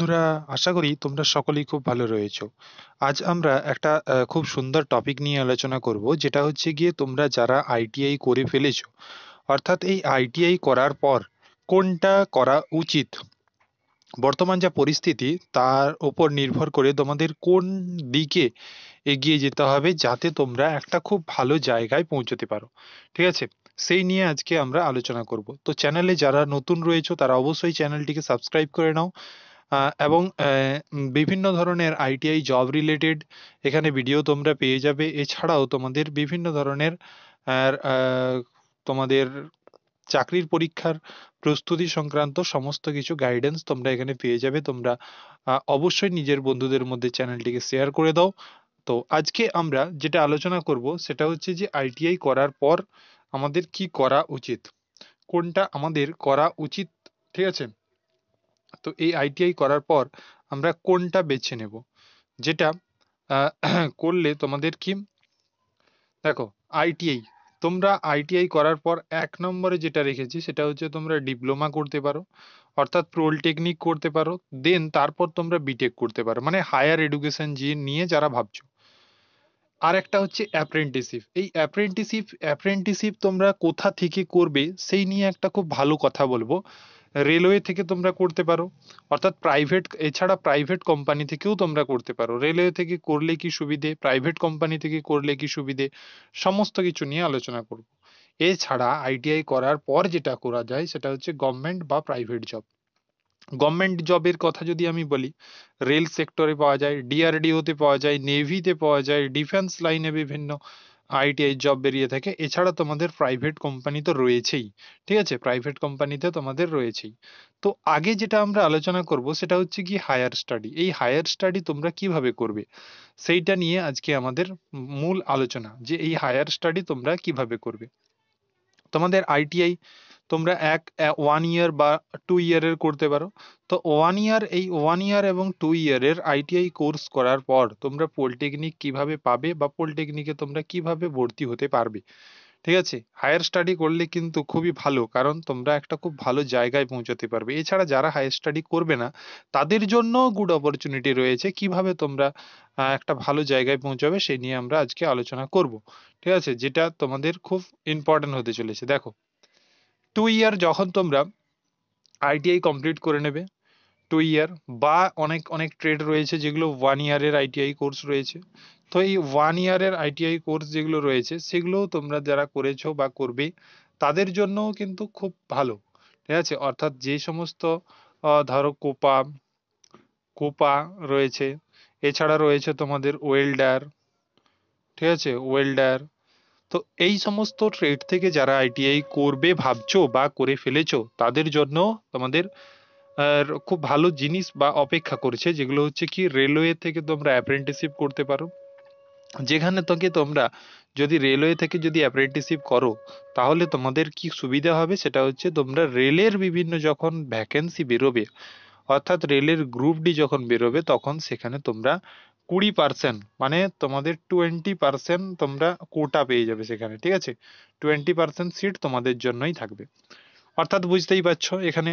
বন্ধুরা, আশা করি তোমরা সকলেই খুব ভালো রয়েছো। আজ আমরা একটা খুব সুন্দর টপিক নিয়ে আলোচনা করব, যেটা হচ্ছে গিয়ে তোমরা যারা আইটিআই করে ফেলেছো, অর্থাৎ এই আইটিআই করার পর কোনটা করা উচিত। বর্তমান যা পরিস্থিতি তার উপর নির্ভর করে তোমাদের কোন দিকে এগিয়ে যেতে হবে যাতে তোমরা একটা খুব ভালো জায়গায় পৌঁছতে পারো। ঠিক আছে, সেই নিয়ে আজকে আমরা আলোচনা করব। তো চ্যানেলে যারা নতুন রয়েছে তারা অবশ্যই চ্যানেলটিকে সাবস্ক্রাইব করে নাও। এবং বিভিন্ন ধরনের আইটিআই জব রিলেটেড এখানে ভিডিও তোমরা পেয়ে যাবে। এছাড়াও তোমাদের বিভিন্ন ধরনের আর, তোমাদের চাকরির পরীক্ষার প্রস্তুতি সংক্রান্ত সমস্ত কিছু গাইডেন্স তোমরা এখানে পেয়ে যাবে। তোমরা অবশ্যই নিজের বন্ধুদের মধ্যে চ্যানেলটিকে শেয়ার করে দাও। তো আজকে আমরা যেটা আলোচনা করব সেটা হচ্ছে যে আইটিআই করার পর আমাদের কি করা উচিত, কোনটা আমাদের করা উচিত। ঠিক আছে, তো এই আইটিআই করার পর আমরা কোনটা বেছে নেব, যেটা আহ, করলে তোমাদের কি। দেখো, আইটিআই, তোমরা আইটিআই করার পর এক নম্বরে যেটা রেখেছি সেটা হচ্ছে তোমরা ডিপ্লোমা করতে পারো, অর্থাৎ পলিটেকনিক করতে পারো। দেন তারপর তোমরা বিটেক করতে পারো, মানে হায়ার এডুকেশন যে নিয়ে যারা ভাবছো। আর একটা হচ্ছে অ্যাপ্রেন্টিসশিপ। এই অ্যাপ্রেন্টিসশিপ তোমরা কোথা থেকে করবে সেই নিয়ে একটা খুব ভালো কথা বলবো। রেলওয়ে থেকে তোমরা করতে পারো, অর্থাৎ প্রাইভেট, এছাড়া প্রাইভেট কোম্পানি থেকেও তোমরা করতে পারো। রেলওয়ে থেকে করলে কি সুবিধে, প্রাইভেট কোম্পানি থেকে করলে কি সুবিধে, সমস্ত কিছু নিয়ে আলোচনা করব। এছাড়া আইটিআই করার পর যেটা করা যায় সেটা হচ্ছে গভর্নমেন্ট বা প্রাইভেট জব। গভর্নমেন্ট জবের কথা যদি আমি বলি, রেল সেক্টরে পাওয়া যায়, ডিআরডিওতে পাওয়া যায়, নেভিতে পাওয়া যায়, ডিফেন্স লাইনে বিভিন্ন আইটিআই জব বেরিয়ে থাকে। এছাড়া তোমাদের প্রাইভেট কোম্পানি তো রয়েছেই। ঠিক আছে, প্রাইভেট কোম্পানিতে তোমাদের রয়েছেই। তো আগে যেটা আমরা আলোচনা করব সেটা হচ্ছে কি হায়ার স্টাডি। এই হায়ার স্টাডি তোমরা কিভাবে করবে সেইটা নিয়ে আজকে আমাদের মূল আলোচনা, যে এই হায়ার স্টাডি তোমরা কিভাবে করবে। তোমাদের আইটিআই তোমরা 1 ইয়ার বা 2 ইয়ারের করতে পারো। তো 1 ইয়ার, এই 1 ইয়ার এবং 2 ইয়ারের আইটিআই কোর্স করার পর তোমরা পলিটেকনিক কিভাবে পাবে বা পলিটেকনিকে তোমরা কিভাবে ভর্তি হতে পারবে। ঠিক আছে, হায়ার স্টাডি করলে কিন্তু খুবই ভালো, কারণ তোমরা একটা খুব ভালো জায়গায় পৌঁছাতে পারবে। এছাড়া যারা হায়ার স্টাডি করবে না তাদের জন্য গুড অপরচুনিটি রয়েছে, কিভাবে তোমরা একটা ভালো জায়গায় পৌঁছাবে সেই নিয়ে আমরা আজকে আলোচনা করব। ঠিক আছে, যেটা তোমাদের খুব ইম্পর্টেন্ট হতে চলেছে। দেখো, 2 ইয়ার যখন তোমরা আইটিআই কমপ্লিট করে নেবে, 2 ইয়ার বা অনেক অনেক ট্রেড রয়েছে যেগুলো 1 ইয়ারের আইটিআই কোর্স রয়েছে। তো এই 1 ইয়ারের আইটিআই কোর্স যেগুলো রয়েছে সেগুলো তোমরা যারা করেছো বা করবে তাদের জন্যও কিন্তু খুব ভালো। ঠিক আছে, অর্থাৎ যে সমস্ত ধরো কোপা কোপা রয়েছে, এছাড়া রয়েছে তোমাদের ওয়েল্ডার। ঠিক আছে, ওয়েল্ডার। তো এই সমস্ত ট্রেড থেকে যারা আইটিআই করবে ভাবছো বা করে ফেলেছো তাদের জন্য তোমাদের খুব ভালো জিনিস বা অপেক্ষা করছে, যেগুলো হচ্ছে কি রেলওয়ে থেকে তোমরা অ্যাপ্রেন্টিসশিপ করতে পারো। যেখানে তোকে তোমরা যদি রেলওয়ে থেকে যদি অ্যাপ্রেন্টিসশিপ করো তাহলে তোমাদের কি সুবিধা হবে সেটা হচ্ছে তোমরা রেলের বিভিন্ন যখন ভ্যাকেন্সি বেরোবে, অর্থাৎ রেলের গ্রুপ ডি যখন বেরোবে তখন সেখানে তোমরা 20%, মানে তোমাদের 20% তোমরা কোটা পেয়ে যাবে সেখানে। ঠিক আছে, 20% সিট তোমাদের জন্যই থাকবে। অর্থাৎ বুঝতেই পারছো এখানে,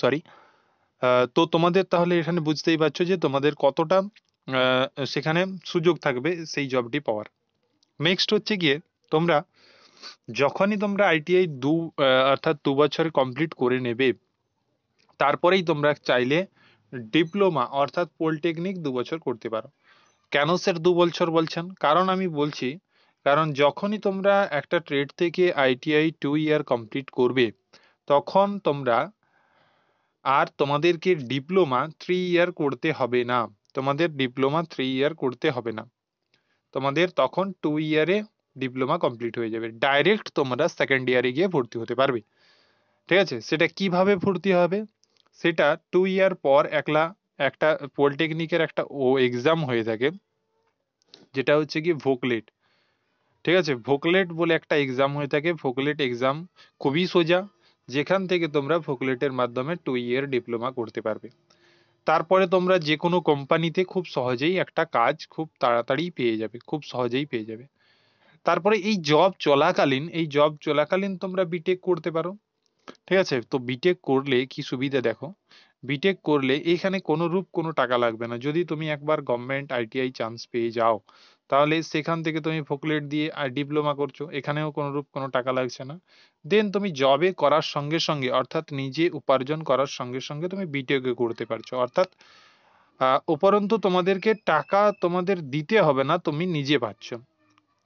সরি, তো তোমাদের তাহলে এখানে বুঝতেই পারছো যে তোমাদের কতটা আহ, সেখানে সুযোগ থাকবে সেই জবটি পাওয়ার। নেক্সট হচ্ছে গিয়ে তোমরা যখনই তোমরা আইটিআই অর্থাৎ 2 বছর কমপ্লিট করে নেবে, তারপরেই তোমরা চাইলে ডিপ্লোমা অর্থাৎ পলিটেকনিক 2 বছর করতে পারো। কেন স্যার 2 বছর বলছেন? কারণ আমি বলছি, কারণ যখনই তোমরা একটা ট্রেড থেকে আইটিআই 2 ইয়ার কমপ্লিট করবে তখন তোমরা আর তোমাদেরকে ডিপ্লোমা 3 ইয়ার করতে হবে না। তোমাদের ডিপ্লোমা 3 ইয়ার করতে হবে না, তোমাদের তখন 2 ইয়ারে ডিপ্লোমা কমপ্লিট হয়ে যাবে। ডাইরেক্ট তোমরা সেকেন্ড ইয়ারে গিয়ে ভর্তি হতে পারবে। ঠিক আছে, সেটা কিভাবে ভর্তি হবে, সেটা 2 ইয়ার পর একটা পলিটেকনিকের একটা এক্সাম হয়ে থাকে, যেটা হচ্ছে কি ভোকলেট। ঠিক আছে, ভোকলেট বলে একটা এক্সাম হয়ে থাকে। ভোকলেট এক্সাম খুবই সোজা, যেখান থেকে তোমরা ভোকলেটের মাধ্যমে 2 ইয়ার ডিপ্লোমা করতে পারবে। তারপরে তোমরা যে কোনো কোম্পানিতে খুব সহজেই একটা কাজ খুব তাড়াতাড়ি পেয়ে যাবে, খুব সহজেই পেয়ে যাবে। তারপরে এই জব চলাকালীন তোমরা বিটেক করতে পারো। ঠিক আছে? তো বিটেক করলে কি সুবিধা দেখো, বিটেক করলে এখানে কোনো টাকা লাগবে না। যদি তুমি একবার গভর্নমেন্ট আইটিআই চান্স পেয়ে যাও, তাহলে সেখান থেকে তুমি ফোকলেট দিয়ে ডিপ্লোমা করছো, এখানেও কোনো টাকা লাগছে না। দেন তুমি জবে করার সঙ্গে সঙ্গে, অর্থাৎ নিজে উপার্জন করার সঙ্গে সঙ্গে তুমি বিটেকে করতে পারছো। অর্থাৎ উপরন্তু তোমাদেরকে টাকা তোমাদের দিতে হবে না, তুমি নিজে পাচ্ছ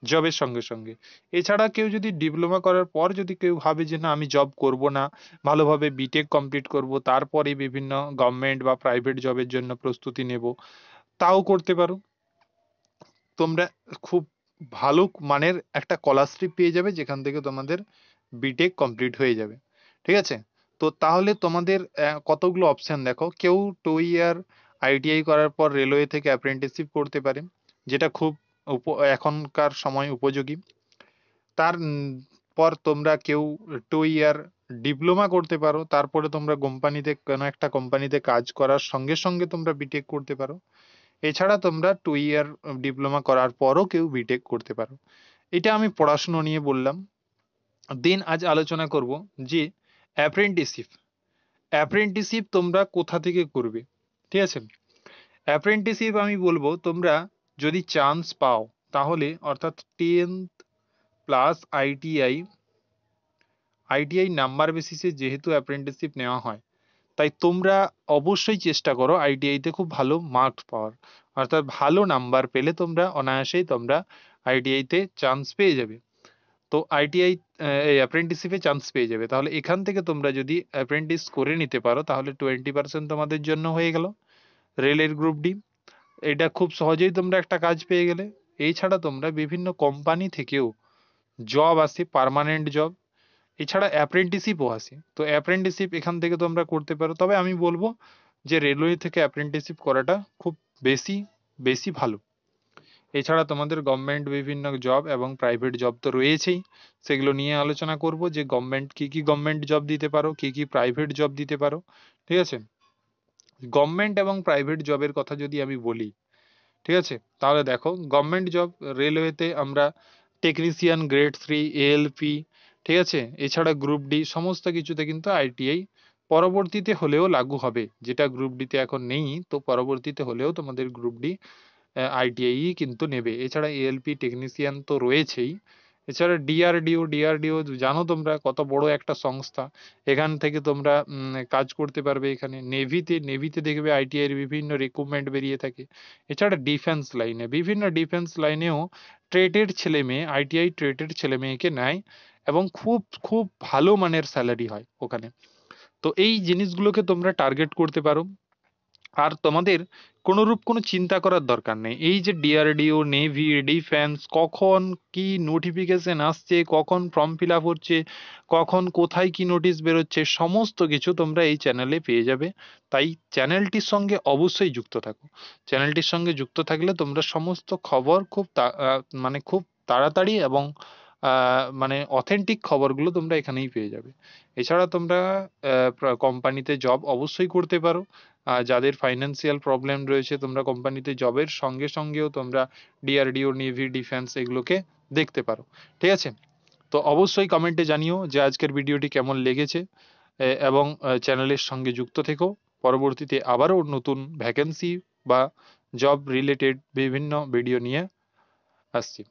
জবের সঙ্গে সঙ্গে। এছাড়া কেউ যদি ডিপ্লোমা করার পর যদি কেউ ভাবে যে না আমি জব করব না, ভালোভাবে বিটেক কমপ্লিট করব, তারপরে বিভিন্ন গভর্নমেন্ট বা প্রাইভেট জবের জন্য প্রস্তুতি নেব, তাও করতে পারো। তোমরা খুব ভালো মানের একটা স্কলারশিপ পেয়ে যাবে, যেখান থেকে তোমাদের বিটেক কমপ্লিট হয়ে যাবে। ঠিক আছে? তো তাহলে তোমাদের কতগুলো অপশন দেখো, কেউ 2 ইয়ার আইটিআই করার পর রেলওয়ে থেকে অ্যাপ্রেন্টিসশিপ করতে পারে, যেটা খুব এখনকার সময় উপযোগী। তার পর তোমরা কেউ 2 ইয়ার ডিপ্লোমা করতে পারো, তারপরে তোমরা কোম্পানিতে কোনো একটা কোম্পানিতে কাজ করার সঙ্গে সঙ্গে তোমরা বিটেক করতে পারো। এছাড়া তোমরা 2 ইয়ার ডিপ্লোমা করার পরও কেউ বিটেক করতে পারো। এটা আমি পড়াশুনো নিয়ে বললাম। দেন আজ আলোচনা করব যে অ্যাপ্রেন্টিসশিপ। অ্যাপ্রেন্টিসশিপ তোমরা কোথা থেকে করবে? ঠিক আছে? অ্যাপ্রেন্টিসশিপ আমি বলবো তোমরা যদি চান্স পাও, তাহলে অর্থাৎ 10th plus ITI, ITI number বেসিসে যেহেতু অ্যাপ্রেন্টিসশিপ নেওয়া হয়, তাই তোমরা অবশ্যই চেষ্টা করো আইটিআইতে খুব ভালো মার্কস পাওয়ার। অর্থাৎ ভালো নাম্বার পেলে তোমরা অনায়াসেই তোমরা আইটিআইতে চান্স পেয়ে যাবে। তো আইটিআই এই অ্যাপ্রেন্টিসশিপে চান্স পেয়ে যাবে। তাহলে এখান থেকে তোমরা যদি অ্যাপ্রেন্টিস করে নিতে পারো, তাহলে 20% তোমাদের জন্য হয়ে গেল। রেলের গ্রুপ ডি, এটা খুব সহজেই তোমরা একটা কাজ পেয়ে গেলে। এছাড়া তোমরা বিভিন্ন কোম্পানি থেকেও জব আসে, পার্মানেন্ট জব। এছাড়া অ্যাপ্রেন্টিসশিপও আসে। তো অ্যাপ্রেন্টিসশিপ এখান থেকে তোমরা করতে পারো। তবে আমি বলবো যে রেলওয়ে থেকে অ্যাপ্রেন্টিসশিপ করাটা খুব বেশি বেশি ভালো। এছাড়া তোমাদের গভর্নমেন্ট বিভিন্ন জব এবং প্রাইভেট জব তো রয়েছেই, সেগুলো নিয়ে আলোচনা করব যে গভর্নমেন্ট কি গভর্নমেন্ট জব দিতে পারো, কি প্রাইভেট জব দিতে পারো। ঠিক আছে? গভর্নমেন্ট এবং প্রাইভেট জবের কথা যদি আমি বলি, ঠিক আছে, তাহলে দেখো গভর্নমেন্ট জব রেলওয়েতে আমরা টেকনিশিয়ান গ্রেড 3 এএলপি, ঠিক আছে, এছাড়া গ্রুপ ডি সমস্ত কিছুতে কিন্তু আইটিআই পরবর্তীতে হলেও লাগু হবে। যেটা গ্রুপ ডিতে এখন নেই, তো পরবর্তীতে হলেও তোমাদের গ্রুপ ডি আইটিআই কিন্তু নেবে। এছাড়া এএলপি টেকনিশিয়ান তো রয়েছেই। এছাড়া ডিআরডিও জানো তোমরা কত বড় একটা সংস্থা। এখান থেকে তোমরা কাজ করতে পারবে। এখানে নেভিতে দেখবে আইটিআই এর বিভিন্ন রিক্রুটমেন্ট বেরিয়ে থাকে। এছাড়া বিভিন্ন ডিফেন্স লাইনেও ট্রেডের ছেলে মেয়ে, আইটিআই ট্রেডের ছেলে মেয়েকে নেয়, এবং খুব খুব ভালো মানের স্যালারি হয় ওখানে। তো এই জিনিসগুলোকে তোমরা টার্গেট করতে পারো। আর তোমাদের কোনরূপ কোনো চিন্তা করার দরকার নেই। এই যে ডিআরডিও, নেভি, ডিফেন্স, কখন কি নোটিফিকেশন আসছে, কখন ফর্ম ফিল আপ হচ্ছে, কখন কোথায় কি নোটিশ বেরোচ্ছে, সমস্ত কিছু তোমরা এই চ্যানেলে পেয়ে যাবে। তাই চ্যানেলটির সঙ্গে অবশ্যই যুক্ত থাকো। চ্যানেলটির সঙ্গে যুক্ত থাকলে তোমরা সমস্ত খবর মানে খুব তাড়াতাড়ি এবং মানে অথেন্টিক খবরগুলো তোমরা এখানেই পেয়ে যাবে। এছাড়া তোমরা কোম্পানিতে জব অবশ্যই করতে পারো। যাদের ফাইন্যান্সিয়াল প্রবলেম রয়েছে, তোমরা কোম্পানিতে জবের সঙ্গে সঙ্গেও তোমরা ডিআরডিও, নেভি, ডিফেন্স এগুলোকে দেখতে পারো। ঠিক আছে? তো অবশ্যই কমেন্টে জানিও যে আজকের ভিডিওটি কেমন লেগেছে, এবং চ্যানেলের সঙ্গে যুক্ত থেকো। পরবর্তীতে আবারও নতুন ভ্যাকেন্সি বা জব রিলেটেড বিভিন্ন ভিডিও নিয়ে আসছি।